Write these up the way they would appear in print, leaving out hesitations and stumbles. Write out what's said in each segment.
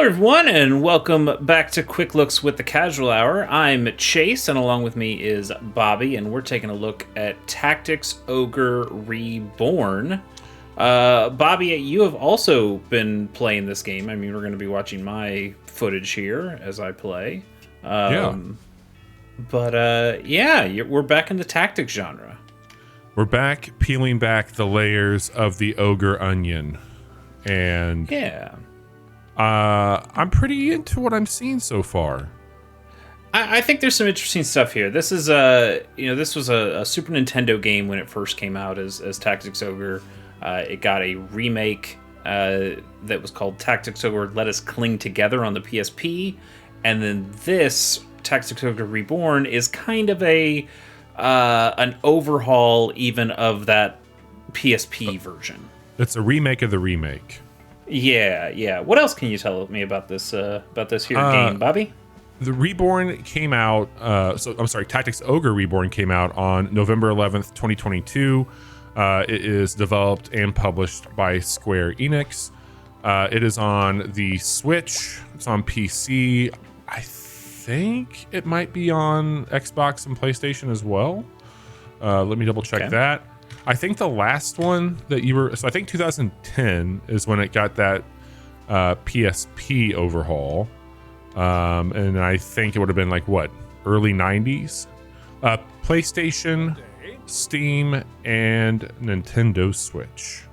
everyone, and welcome back to Quick Looks with the Casual Hour. I'm Chase, and along with me is Bobby, and we're taking a look at Tactics Ogre Reborn. Bobby, you have also been playing this game. I mean, we're going to be watching my footage here as I play. We're back in the tactics genre. We're back, peeling back the layers of the ogre onion. And yeah. I'm pretty into what I'm seeing so far. I think there's some interesting stuff here. This is this was a Super Nintendo game when it first came out as Tactics Ogre. It got a remake that was called Tactics Ogre Let Us Cling Together on the PSP, and then this Tactics Ogre Reborn is kind of an overhaul even of that PSP version. It's a remake of the remake. Yeah. What else can you tell me about this here game, Bobby? The Reborn came out. Tactics Ogre Reborn came out on November 11th, 2022. It is developed and published by Square Enix. It is on the Switch. It's on PC. I think it might be on Xbox and PlayStation as well. Let me double check that. I think the last one that I think 2010 is when it got that PSP overhaul. And I think it would have been early 90s. PlayStation, Steam, and Nintendo Switch.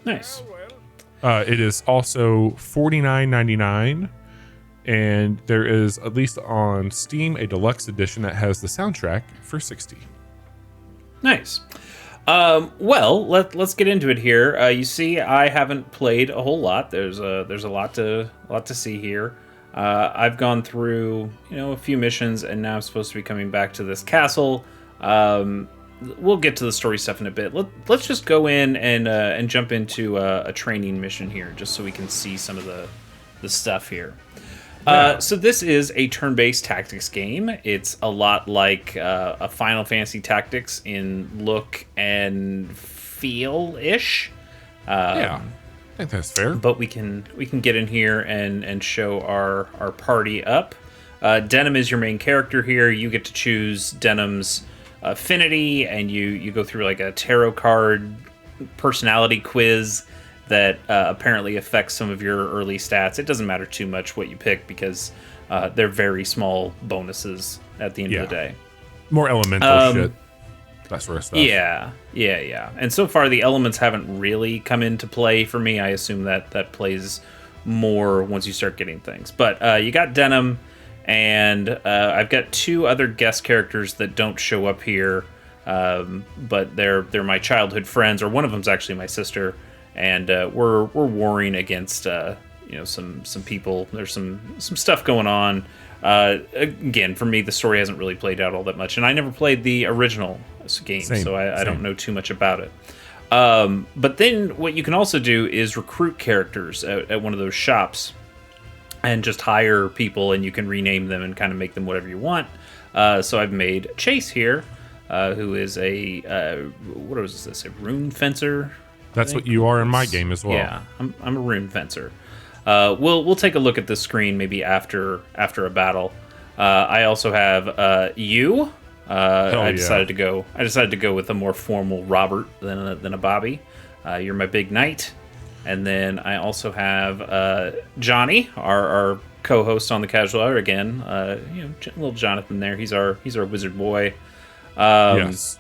Nice. It is also $49.99, and there is, at least on Steam, a deluxe edition that has the soundtrack for $60. Nice. Let's get into it here. You see, I haven't played a whole lot. There's a lot to see here. I've gone through a few missions, and now I'm supposed to be coming back to this castle. We'll get to the story stuff in a bit. Let's just go in and jump into a training mission here, just so we can see some of the stuff here. So this is a turn-based tactics game. It's a lot like a Final Fantasy Tactics in look and feel-ish. I think that's fair. But we can get in here and show our party up. Denim is your main character here. You get to choose Denim's affinity, and you go through a tarot card personality quiz that apparently affects some of your early stats. It doesn't matter too much what you pick because they're very small bonuses at the end of the day. More elemental shit. That sort of stuff. Yeah. And so far, the elements haven't really come into play for me. I assume that plays more once you start getting things. But you got Denim, and I've got two other guest characters that don't show up here, but they're my childhood friends, or one of them's actually my sister. And we're warring against some people. There's some stuff going on. Again, for me, the story hasn't really played out all that much, and I never played the original game, so I don't know too much about it. But then what you can also do is recruit characters at one of those shops, and just hire people, and you can rename them and kind of make them whatever you want. So I've made Chase here, who is a rune fencer. That's what you are in my game as well. Yeah, I'm a rune fencer. We'll take a look at the screen maybe after a battle. I also have you. I decided to go with a more formal Robert than a Bobby. You're my big knight. And then I also have Johnny, our co-host on the Casual Hour again. Little Jonathan there. He's our wizard boy. Yes.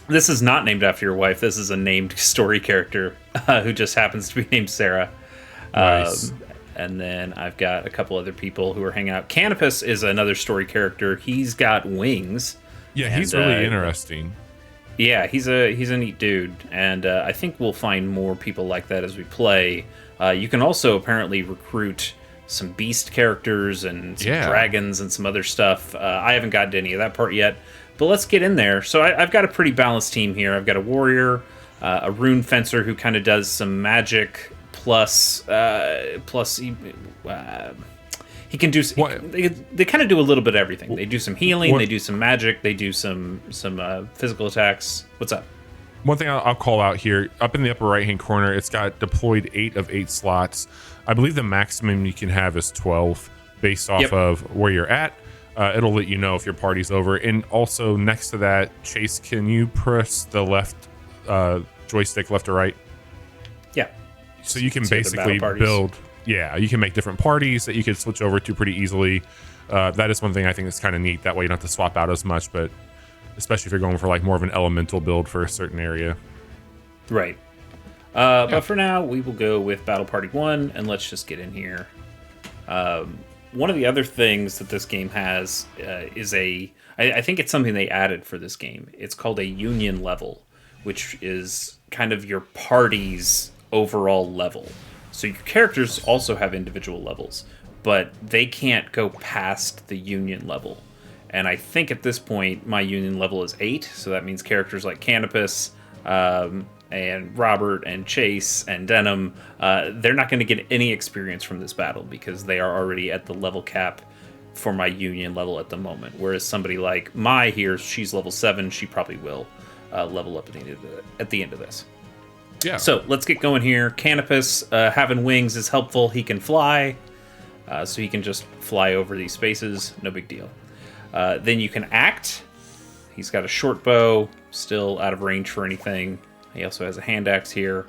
This is not named after your wife. This is a named story character who just happens to be named Sarah. Nice. And then I've got a couple other people who are hanging out. Canopus is another story character. He's got wings. Yeah, he's really interesting. Yeah, he's a neat dude. And I think we'll find more people like that as we play. You can also apparently recruit some beast characters and some dragons and some other stuff. I haven't gotten to any of that part yet. But let's get in there. So I've got a pretty balanced team here. I've got a warrior, a rune fencer who kind of does some magic plus he can do. They kind of do a little bit of everything. They do some healing. They do some magic. They do some physical attacks. What's up? One thing I'll call out here, up in the upper right-hand corner, it's got deployed 8 of 8 slots. I believe the maximum you can have is 12 based off of where you're at. It'll let you know if your party's over. And also next to that, Chase, can you press the left joystick left or right? Yeah. So you can basically build, you can make different parties that you can switch over to pretty easily. That is one thing I think that's kind of neat. That way you don't have to swap out as much, but especially if you're going for like more of an elemental build for a certain area. Right. But for now, we will go with Battle Party 1, and let's just get in here. One of the other things that this game has is I think it's something they added for this game. It's called a union level, which is kind of your party's overall level. So your characters also have individual levels, but they can't go past the union level. And I think at this point, my union level is 8, so that means characters like Canopus, and Robert and Chase and Denim, they're not going to get any experience from this battle because they are already at the level cap for my union level at the moment. Whereas somebody like Mai here, she's level 7, she probably will level up at the end of this. Yeah. So let's get going here. Canopus, having wings is helpful. He can fly, so he can just fly over these spaces. No big deal. Then you can act. He's got a short bow, still out of range for anything. He also has a hand axe here.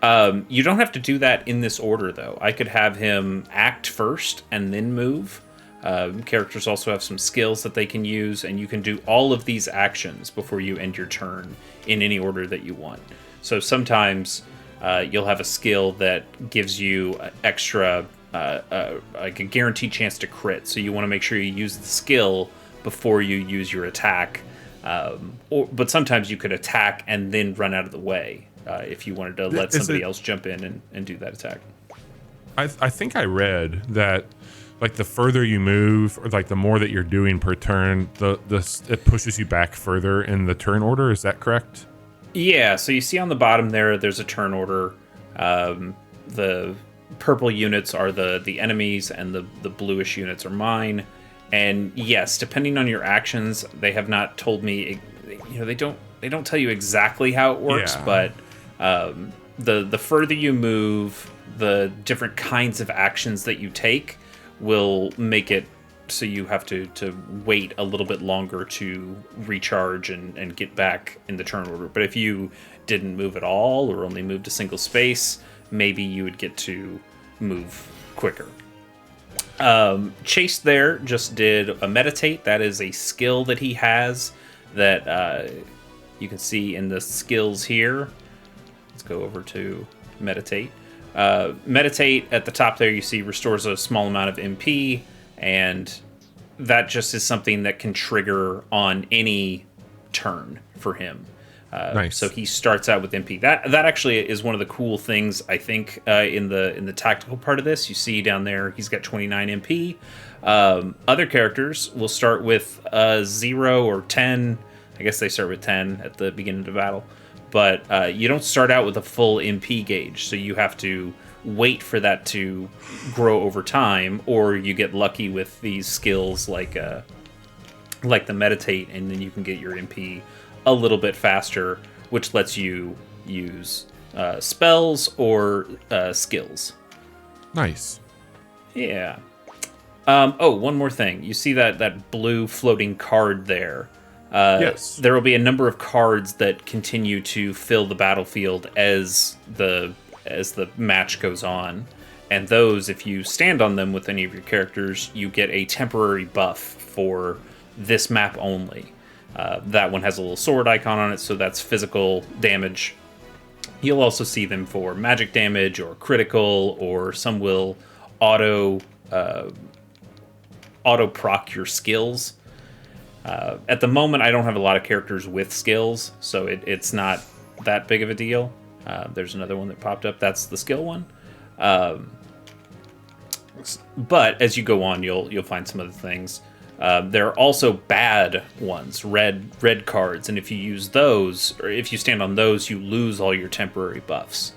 You don't have to do that in this order, though. I could have him act first and then move. Characters also have some skills that they can use, and you can do all of these actions before you end your turn in any order that you want. So sometimes you'll have a skill that gives you extra, like a guaranteed chance to crit. So you want to make sure you use the skill before you use your attack. But sometimes you could attack and then run out of the way if you wanted to let somebody else jump in and do that attack. I think I read that like the further you move, or like the more that you're doing per turn, it pushes you back further in the turn order. Is that correct? Yeah. So you see on the bottom there's a turn order. The purple units are the enemies, and the bluish units are mine. And yes, depending on your actions, they have not told me. They don't tell you exactly how it works, but the further you move, the different kinds of actions that you take will make it so you have to wait a little bit longer to recharge and get back in the turn order. But if you didn't move at all or only moved a single space, maybe you would get to move quicker. Chase there just did a meditate. That is a skill that he has that you can see in the skills here. Let's go over to meditate. Meditate at the top there, you see restores a small amount of MP, and that just is something that can trigger on any turn for him. Nice. So he starts out with MP. That actually is one of the cool things, I think, in the tactical part of this. You see down there, he's got 29 MP. Other characters will start with 0 or 10. I guess they start with 10 at the beginning of the battle. But you don't start out with a full MP gauge, so you have to wait for that to grow over time, or you get lucky with these skills like the meditate, and then you can get your MP a little bit faster, which lets you use spells or skills. Nice. Yeah. One more thing. You see that blue floating card there? Yes. There will be a number of cards that continue to fill the battlefield as the match goes on. And those, if you stand on them with any of your characters, you get a temporary buff for this map only. That one has a little sword icon on it, so that's physical damage. You'll also see them for magic damage or critical, or some will auto proc your skills. At the moment, I don't have a lot of characters with skills, so it's not that big of a deal. There's another one that popped up. That's the skill one. But as you go on, you'll find some other things. There are also bad ones, red cards, and if you use those, or if you stand on those, you lose all your temporary buffs.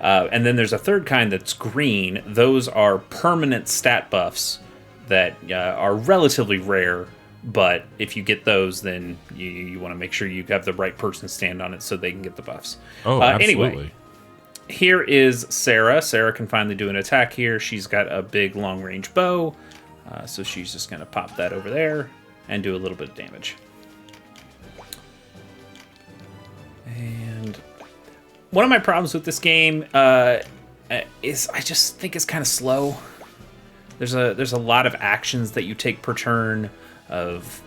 And then there's a third kind that's green. Those are permanent stat buffs that are relatively rare, But if you get those, then you want to make sure you have the right person stand on it so they can get the buffs. Oh, absolutely. Anyway, here is Sarah. Sarah can finally do an attack here. She's got a big long-range bow, so she's just going to pop that over there and do a little bit of damage. And one of my problems with this game is I just think it's kind of slow. There's a lot of actions that you take per turn, of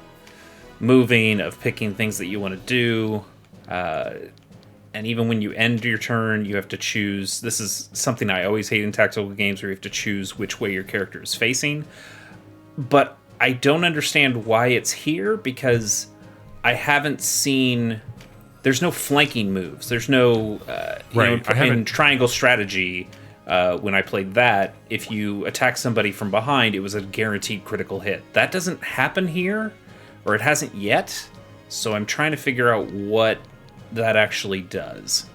moving, of picking things that you want to do, and even when you end your turn, you have to choose. This is something I always hate in tactical games, where you have to choose which way your character is facing. But I don't understand why it's here, because I haven't seen. There's no flanking moves. There's no in triangle strategy. When I played that, if you attack somebody from behind, it was a guaranteed critical hit. That doesn't happen here, or it hasn't yet. So I'm trying to figure out what that actually does.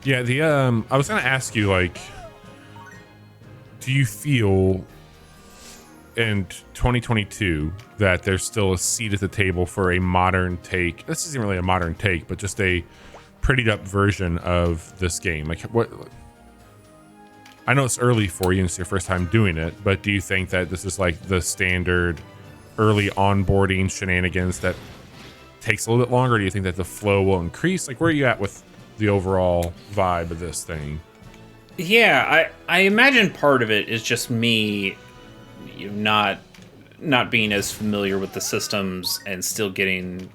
Yeah, I was gonna ask you, like, do you feel in 2022 that there's still a seat at the table for a modern take? This isn't really a modern take, but just a prettied up version of this game. Like, what? I know it's early for you and it's your first time doing it, but do you think that this is like the standard early onboarding shenanigans that takes a little bit longer? Do you think that the flow will increase? Like, where are you at with the overall vibe of this thing? Yeah, I imagine part of it is just me, not being as familiar with the systems and still getting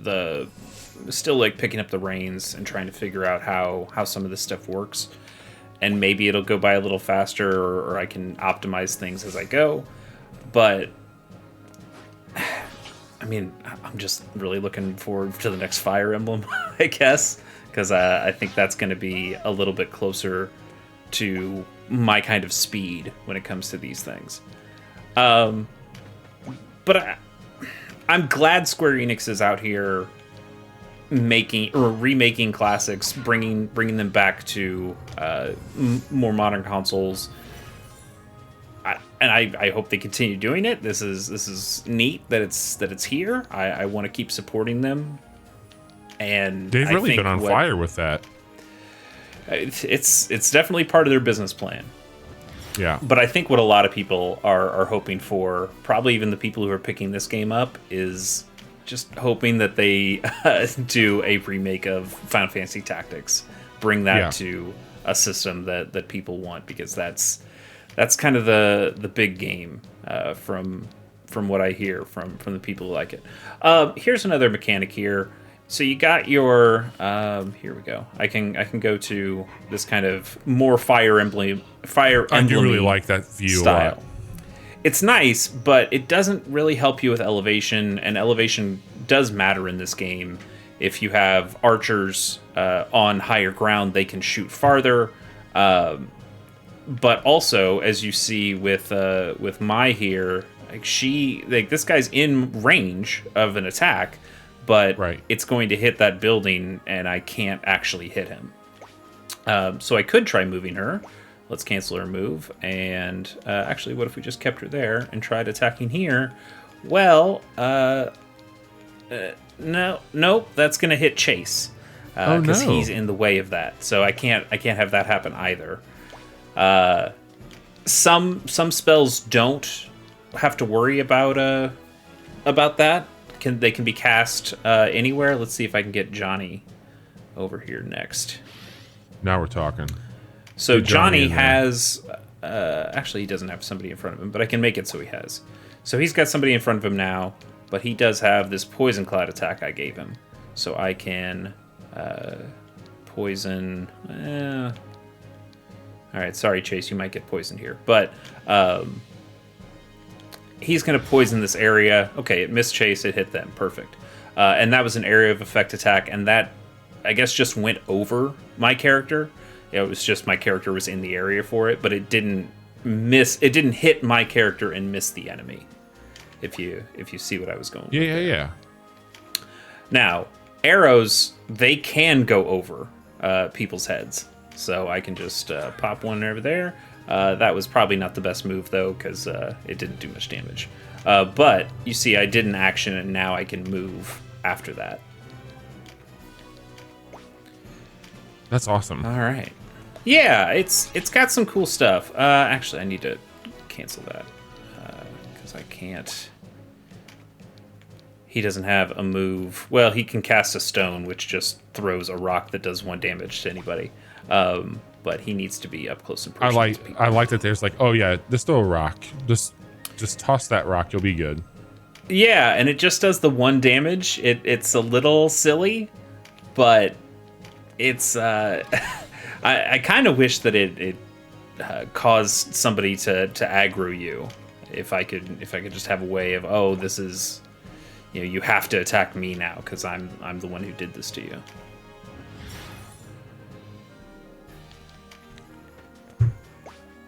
like picking up the reins and trying to figure out how some of this stuff works. And maybe it'll go by a little faster, or I can optimize things as I go. But I mean, I'm just really looking forward to the next Fire Emblem, I guess, because I think that's going to be a little bit closer to my kind of speed when it comes to these things. But I'm glad Square Enix is out here remaking classics, bringing them back to more modern consoles. I hope they continue doing it. This is neat that it's here. I want to keep supporting them, and they've really been on fire with that. It's definitely part of their business plan. Yeah, but I think what a lot of people are hoping for, probably even the people who are picking this game up, is just hoping that they do a remake of Final Fantasy Tactics, bring that to a system that people want, because that's kind of the big game from what I hear from the people who like it. Here's another mechanic here. So you got your here we go. I can go to this kind of more Fire Emblem. I do really like that view style. A lot. It's nice, but it doesn't really help you with elevation, and elevation does matter in this game. If you have archers on higher ground, they can shoot farther. But also, as you see with Mai here, this guy's in range of an attack, but it's going to hit that building, and I can't actually hit him. So I could try moving her. Let's cancel her move, and actually, what if we just kept her there and tried attacking here? Well, nope, that's gonna hit Chase because he's in the way of that. So I can't have that happen either. Some spells don't have to worry about that. They can be cast anywhere. Let's see if I can get Johnny over here next. Now we're talking. So Johnny has, actually he doesn't have somebody in front of him, but I can make it so he has. So he's got somebody in front of him now, but he does have this Poison Cloud attack I gave him. So I can poison. Alright, sorry Chase, you might get poisoned here. But he's going to poison this area. Okay, it missed Chase, it hit them. Perfect. And that was an area of effect attack, and that, I guess, just went over my character. It was just my character was in the area for it, but it didn't hit my character and miss the enemy. If you see what I was going with. Yeah. Now, arrows, they can go over people's heads. So I can just pop one over there. That was probably not the best move, though, because it didn't do much damage. But you see, I did an action, and now I can move after that. That's awesome. All right. Yeah, it's got some cool stuff. Actually, I need to cancel that because I can't. He doesn't have a move. Well, he can cast a stone, which just throws a rock that does 1 damage to anybody. But he needs to be up close and personal. I like that. There's like, oh yeah, there's still a rock. Just toss that rock. You'll be good. Yeah, and it just does the 1 damage. It's a little silly, but it's. I kind of wish that it caused somebody to aggro you. If I could just have a way of, oh, this is, you have to attack me now because I'm the one who did this to you.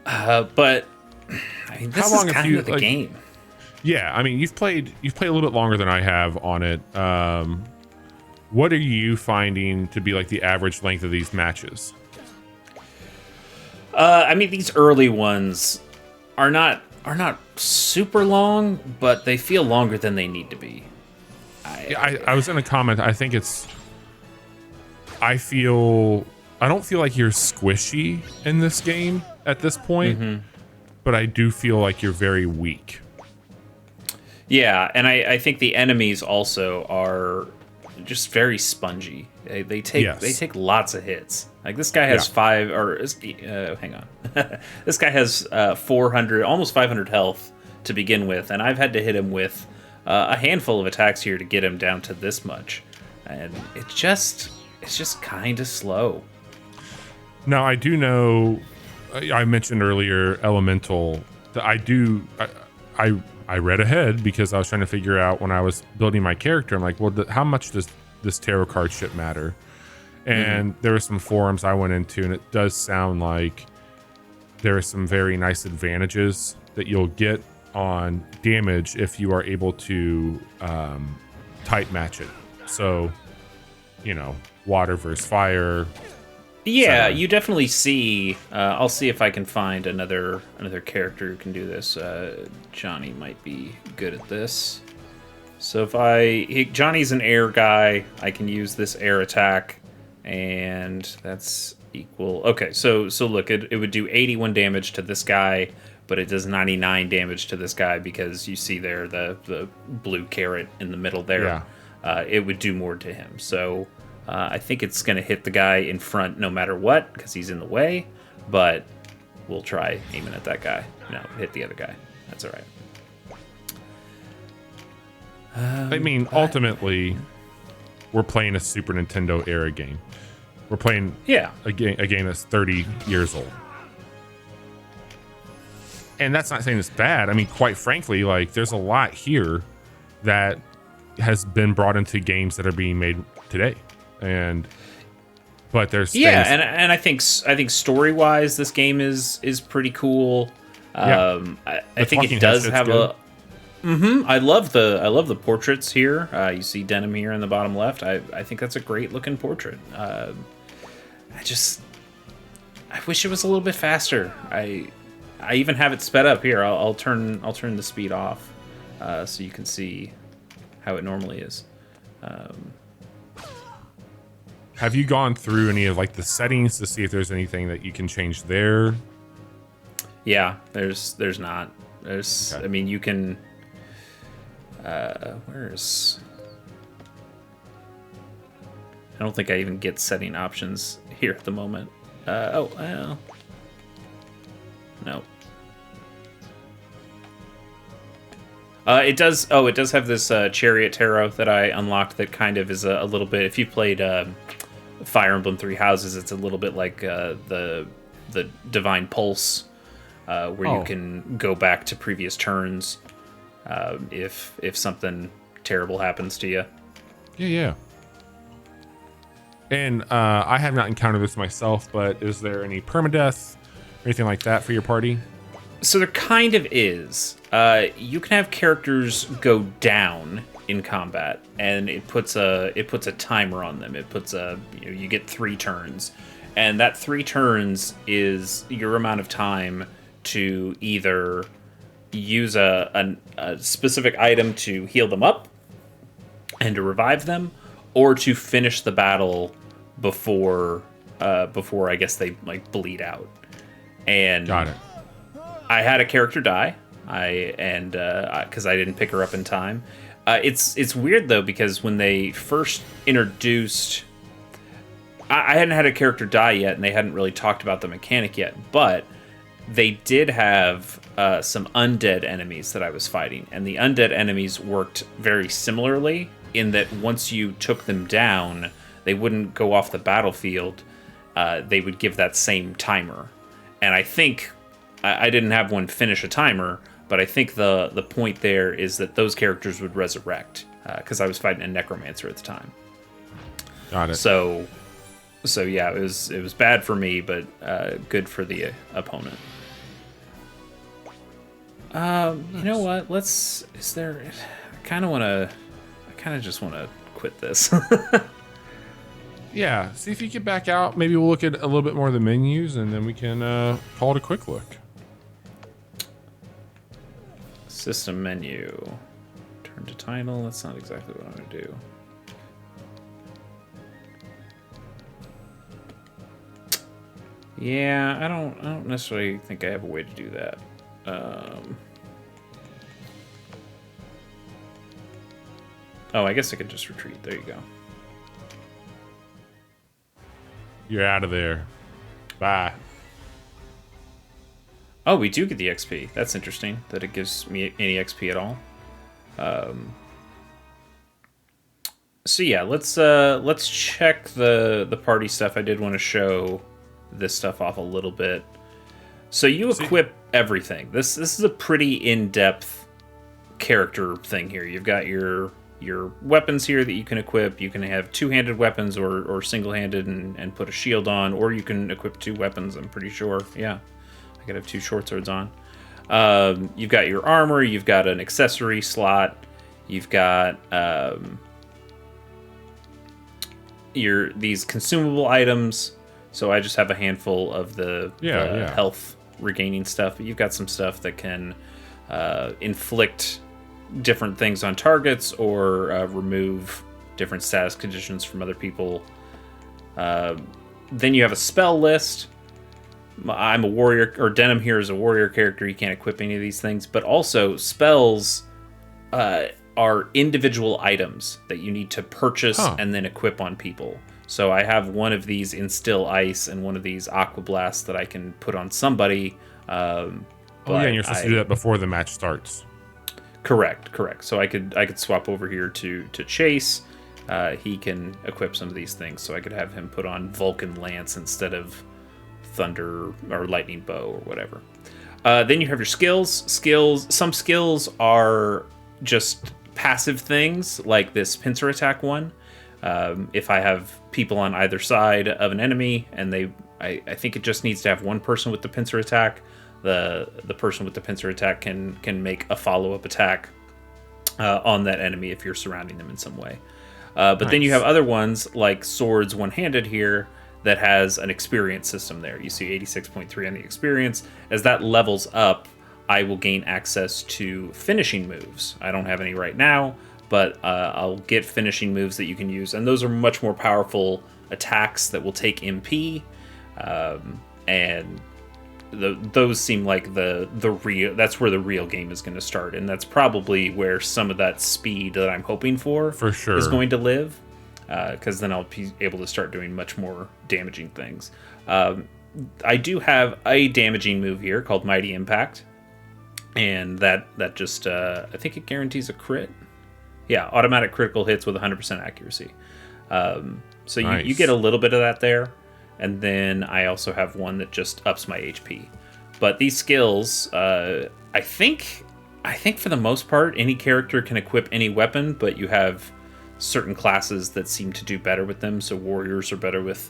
But I mean, this is kind of the game. Yeah, I mean, you've played a little bit longer than I have on it. What are you finding to be like the average length of these matches? I mean, these early ones are not super long, but they feel longer than they need to be. I was in a comment. I think it's. I don't feel like you're squishy in this game at this point, but I do feel like you're very weak. Yeah, and I think the enemies also are just very spongy. They take lots of hits. Like this guy has 5 or hang on. This guy has 400, almost 500 health to begin with, and I've had to hit him with a handful of attacks here to get him down to this much, and it's just kind of slow. Now I do know. I mentioned earlier Elemental. That I read ahead because I was trying to figure out when I was building my character. I'm like, well, how much does this tarot card shit matter? And there were some forums I went into, and it does sound like there are some very nice advantages that you'll get on damage if you are able to type match it. So, water versus fire. Yeah, you definitely see. I'll see if I can find another character who can do this. Johnny might be good at this. So if Johnny's an air guy, I can use this air attack, and that's equal. Okay, so look, it would do 81 damage to this guy, but it does 99 damage to this guy because you see there the blue carrot in the middle there. Yeah. It would do more to him. So. I think it's going to hit the guy in front no matter what because he's in the way, but we'll try aiming at that guy. No, hit the other guy. That's all right. I mean, ultimately, we're playing a Super Nintendo era game. We're playing a game that's 30 years old. And that's not saying it's bad. I mean, quite frankly, like there's a lot here that has been brought into games that are being made today. But there's things... and I think story wise this game is pretty cool. I think it does have good. I love the portraits here. You see Denim here in the bottom left. I think that's a great looking portrait. I wish it was a little bit faster. I even have it sped up here. I'll turn the speed off so you can see how it normally is. Have you gone through any of like the settings to see if there's anything that you can change there? Yeah, there's not. There's okay. I mean, you can I don't think I even get setting options here at the moment. No. It does have this Chariot Tarot that I unlocked that kind of is a little bit, if you played Fire Emblem Three Houses, it's a little bit like the Divine Pulse, where you can go back to previous turns if something terrible happens to you. Yeah. And I have not encountered this myself, but is there any permadeath or anything like that for your party? So there kind of is. You can have characters go down in combat, and it puts a timer on them. It puts you get 3 turns, and that 3 turns is your amount of time to either use a specific item to heal them up and to revive them, or to finish the battle before I guess they like bleed out. And Got it. I had a character die, because I didn't pick her up in time. It's weird though, because when they first introduced, I hadn't had a character die yet, and they hadn't really talked about the mechanic yet, but they did have some undead enemies that I was fighting, and the undead enemies worked very similarly in that once you took them down, they wouldn't go off the battlefield. They would give that same timer. And I think I didn't have one finish a timer, but I think the point there is that those characters would resurrect, because I was fighting a necromancer at the time. Got it. So yeah, it was bad for me, but good for the opponent. You know what? I kind of just want to quit this. Yeah, see if you get back out. Maybe we'll look at a little bit more of the menus, and then we can call it a quick look. System menu. Turn to title. That's not exactly what I'm going to do. Yeah, I don't necessarily think I have a way to do that. Oh, I guess I could just retreat. There you go. You're out of there. Bye. Oh, we do get the XP. That's interesting, that it gives me any XP at all. So yeah, let's check the party stuff. I did want to show this stuff off a little bit. So you equip everything. This is a pretty in-depth character thing here. You've got your weapons here that you can equip. You can have two-handed weapons or single-handed and put a shield on, or you can equip 2 weapons, I'm pretty sure. Yeah, I could have 2 short swords on. You've got your armor, you've got an accessory slot, you've got these consumable items. So I just have a handful of the health regaining stuff, but you've got some stuff that can inflict different things on targets or remove different status conditions from other people. Then you have a spell list. I'm a warrior, or Denim here is a warrior character. He can't equip any of these things, but also spells are individual items that you need to purchase and then equip on people. So I have one of these Instill Ice and one of these Aqua Blast that I can put on somebody. And you're supposed to do that before the match starts. Correct. So I could swap over here to Chase. He can equip some of these things, so I could have him put on Vulcan Lance instead of Thunder or Lightning Bow or whatever. Then you have your skills. Some skills are just passive things, like this pincer attack one. If I have people on either side of an enemy, and I think it just needs to have one person with the pincer attack. The person with the pincer attack can make a follow-up attack on that enemy if you're surrounding them in some way. But nice. Then you have other ones like swords one-handed here that has an experience system there. You see 86.3 on the experience. As that levels up, I will gain access to finishing moves. I don't have any right now, but I'll get finishing moves that you can use, and those are much more powerful attacks that will take MP, and those seem like the real. That's where the real game is going to start, and that's probably where some of that speed that I'm hoping for sure is going to live, because then I'll be able to start doing much more damaging things. I do have a damaging move here called Mighty Impact, and that just I think it guarantees a crit. Yeah, automatic critical hits with 100% accuracy. So nice. you get a little bit of that there. And then I also have one that just ups my HP. But these skills, I think for the most part, any character can equip any weapon, but you have certain classes that seem to do better with them. So warriors are better with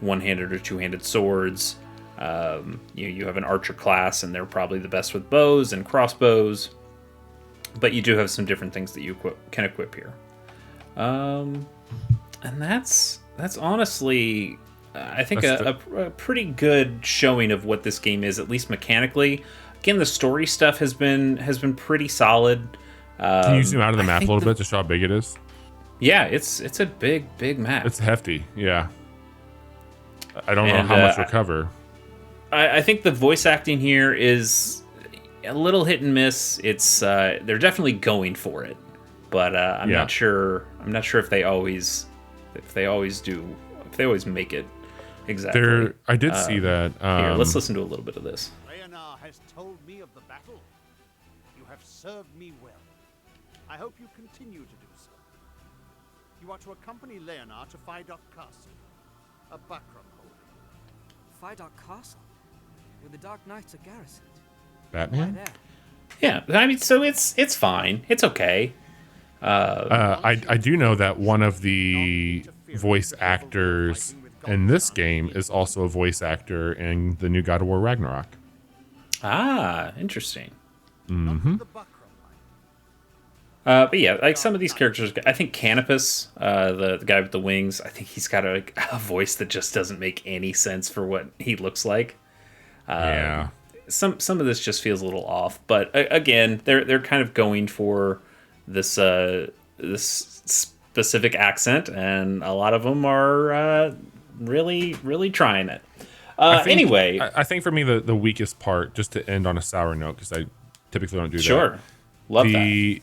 one-handed or two-handed swords. You have an archer class, and they're probably the best with bows and crossbows. But you do have some different things that you can equip here. And that's honestly I think a pretty good showing of what this game is, at least mechanically. Again, the story stuff has been pretty solid. Can you zoom out of the map a little bit to show how big it is? Yeah, it's a big map. It's hefty. Yeah. I don't know how much we'll cover. I think the voice acting here is a little hit and miss. It's they're definitely going for it, but I'm not sure. I'm not sure if they always make it exactly. I did see that. Here, let's listen to a little bit of this. Leonard has told me of the battle. You have served me well. I hope you continue to do so. You are to accompany Leonard to Fidok Castle, a Bakram holding. Fidok Castle, where the Dark Knights are garrisoned. Batman? Why there? Yeah, I mean, so it's fine. It's okay. I do know that one of the voice actors in this game is also a voice actor in the new God of War Ragnarok. Ah, interesting. Mm-hmm. But yeah, like some of these characters, I think Canopus, the guy with the wings, I think he's got a voice that just doesn't make any sense for what he looks like. Yeah. Some of this just feels a little off, but again, they're kind of going for this specific accent, and a lot of them are really trying it. Anyway, I think for me the weakest part, just to end on a sour note, because I typically don't do that. Sure, love that.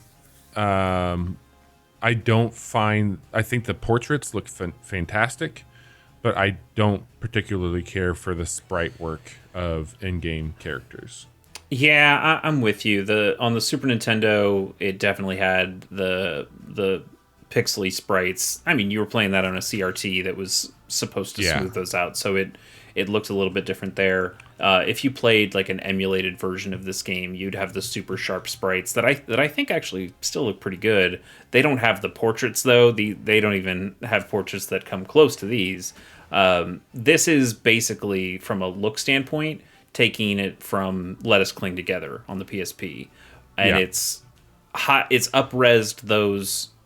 I don't find. I think the portraits look fantastic, but I don't particularly care for the sprite work of in-game characters. Yeah, I'm with you. On the Super Nintendo, it definitely had the pixely sprites. I mean, you were playing that on a CRT that was supposed to smooth those out, so it looked a little bit different there. If you played like an emulated version of this game, you'd have the super sharp sprites that I think actually still look pretty good. They don't have the portraits though. They don't even have portraits that come close to these. This is basically, from a look standpoint, taking it from Let Us Cling Together on the PSP, and it's up-resed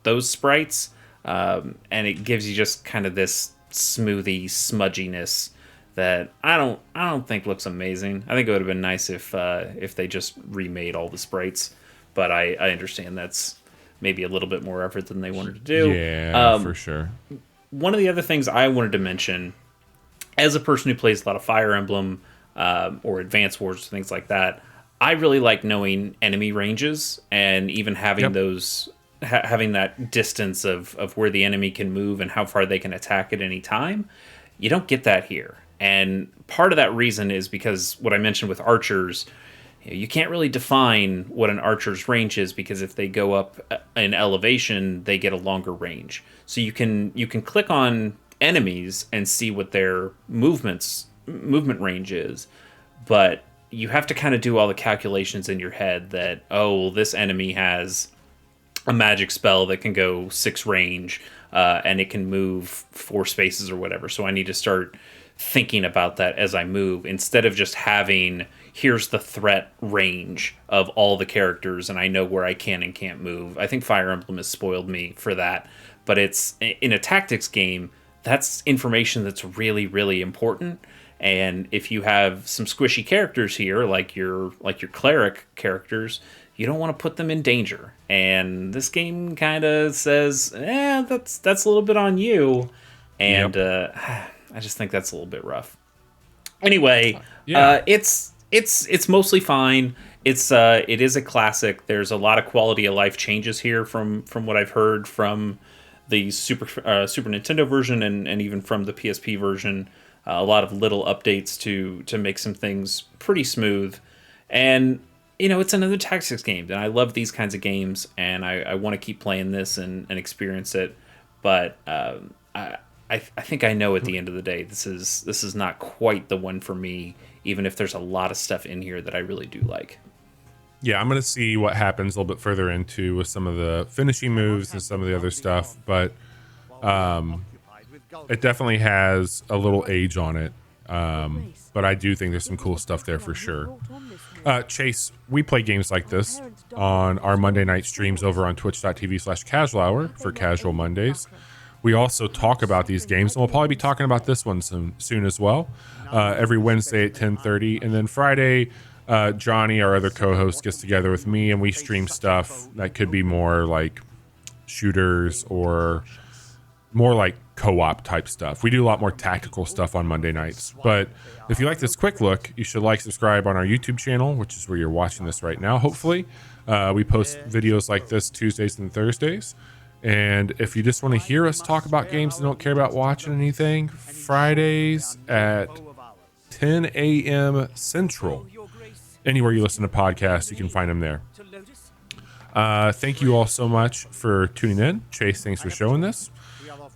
those sprites, and it gives you just kind of this smoothie smudginess that I don't think looks amazing. I think it would have been nice if they just remade all the sprites, but I understand that's maybe a little bit more effort than they wanted to do. Yeah, for sure. One of the other things I wanted to mention, as a person who plays a lot of Fire Emblem or Advance Wars, things like that, I really like knowing enemy ranges and even having those having that distance of where the enemy can move and how far they can attack at any time. You don't get that here. And part of that reason is because what I mentioned with archers, you can't really define what an archer's range is, because if they go up in elevation, they get a longer range. So you can click on enemies and see what their movement range is, but you have to kind of do all the calculations in your head that, oh, well, this enemy has a magic spell that can go 6 range, and it can move 4 spaces or whatever. So I need to start thinking about that as I move, instead of just having, here's the threat range of all the characters and I know where I can and can't move. I think Fire Emblem has spoiled me for that, but it's in a tactics game, that's information that's really, really important. And if you have some squishy characters here, like your cleric characters, you don't want to put them in danger. And this game kind of says, that's a little bit on you. And I just think that's a little bit rough. Anyway, it's mostly fine. It is a classic. There's a lot of quality of life changes here from what I've heard from the Super Nintendo version and even from the PSP version. A lot of little updates to make some things pretty smooth. And it's another tactics game, and I love these kinds of games, and I want to keep playing this and experience it. But I think I know at the end of the day, this is not quite the one for me, even if there's a lot of stuff in here that I really do like. Yeah, I'm going to see what happens a little bit further into with some of the finishing moves and some of the other stuff, but it definitely has a little age on it. But I do think there's some cool stuff there for sure. Chase, we play games like this on our Monday night streams over on twitch.tv/casual hour for Casual Mondays. We also talk about these games, and we'll probably be talking about this one soon as well. Every Wednesday at 10:30, and then Friday, Johnny, our other co-host, gets together with me, and we stream stuff that could be more like shooters or more like co-op type stuff. We do a lot more tactical stuff on Monday nights. But if you like this quick look, you should subscribe on our YouTube channel, which is where you're watching this right now, hopefully. We post videos like this Tuesdays and Thursdays. And if you just want to hear us talk about games and don't care about watching anything, Fridays at 10 a.m. Central. Anywhere you listen to podcasts, you can find them there. Thank you all so much for tuning in. Chase, thanks for showing this.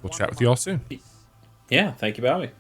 We'll chat with you all soon. Yeah, thank you, Bobby.